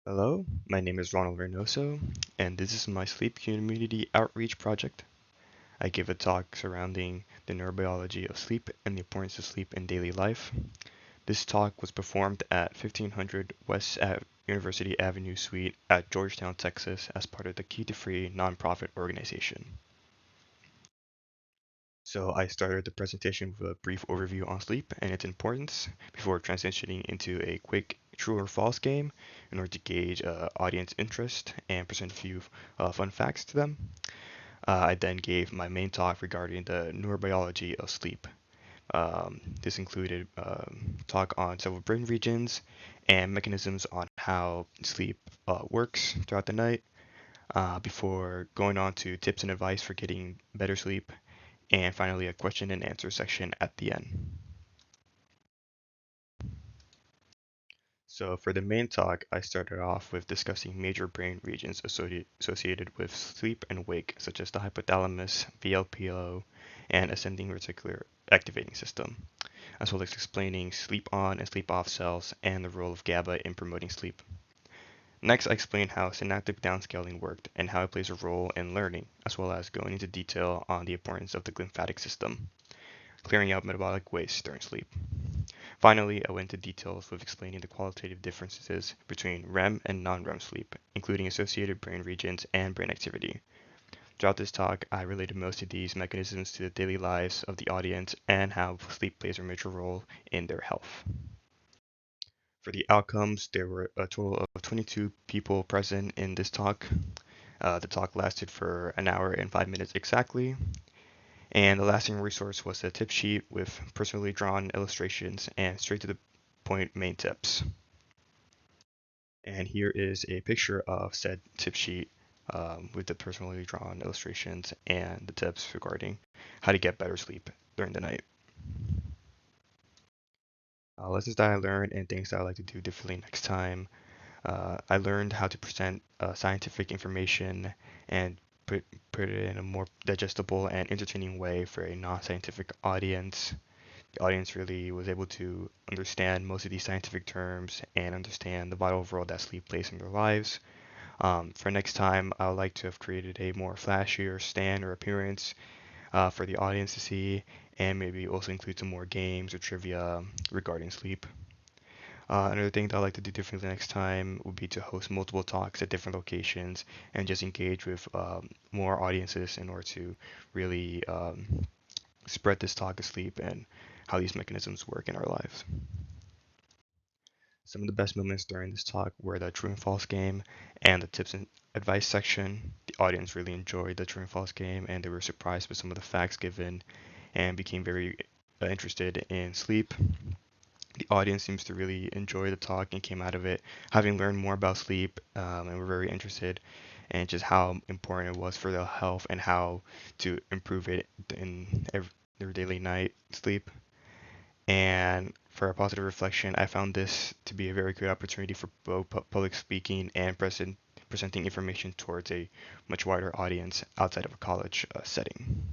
Hello, my name is Ronald Reynoso, and this is my sleep community outreach project. I give a talk surrounding the neurobiology of sleep and the importance of sleep in daily life. This talk was performed at 1500 University Avenue Suite at Georgetown, Texas, as part of the Key to Free nonprofit organization. So I started the presentation with a brief overview on sleep and its importance before transitioning into a quick true or false game in order to gauge audience interest and present a few fun facts to them. I then gave my main talk regarding the neurobiology of sleep. This included talk on several brain regions and mechanisms on how sleep works throughout the night, before going on to tips and advice for getting better sleep, and finally a question and answer section at the end. So for the main talk, I started off with discussing major brain regions associated with sleep and wake, such as the hypothalamus, VLPO, and ascending reticular activating system, as well as explaining sleep on and sleep off cells and the role of GABA in promoting sleep. Next, I explained how synaptic downscaling worked and how it plays a role in learning, as well as going into detail on the importance of the lymphatic system, clearing out metabolic waste during sleep. Finally, I went into details with explaining the qualitative differences between REM and non-REM sleep, including associated brain regions and brain activity. Throughout this talk, I related most of these mechanisms to the daily lives of the audience and how sleep plays a major role in their health. For the outcomes, there were a total of 22 people present in this talk. The talk lasted for an hour and 5 minutes exactly, and the lasting resource was a tip sheet with personally drawn illustrations and straight to the point main tips. And here is a picture of said tip sheet, with the personally drawn illustrations and the tips regarding how to get better sleep during the night. Lessons that I learned and things that I like to do differently next time. I learned how to present scientific information and put it in a more digestible and entertaining way for a non-scientific audience. The audience really was able to understand most of these scientific terms and understand the vital role that sleep plays in their lives. For next time, I would like to have created a more flashier stand or appearance for the audience to see, and maybe also include some more games or trivia regarding sleep. Another thing that I'd like to do differently next time would be to host multiple talks at different locations and just engage with more audiences in order to really spread this talk of sleep and how these mechanisms work in our lives. Some of the best moments during this talk were the true and false game and the tips and advice section. The audience really enjoyed the true and false game and they were surprised with some of the facts given and became very interested in sleep. The audience seems to really enjoy the talk and came out of it having learned more about sleep, and were very interested in just how important it was for their health and how to improve it in their daily night sleep. And for a positive reflection, I found this to be a very good opportunity for both public speaking and presenting information towards a much wider audience outside of a college setting.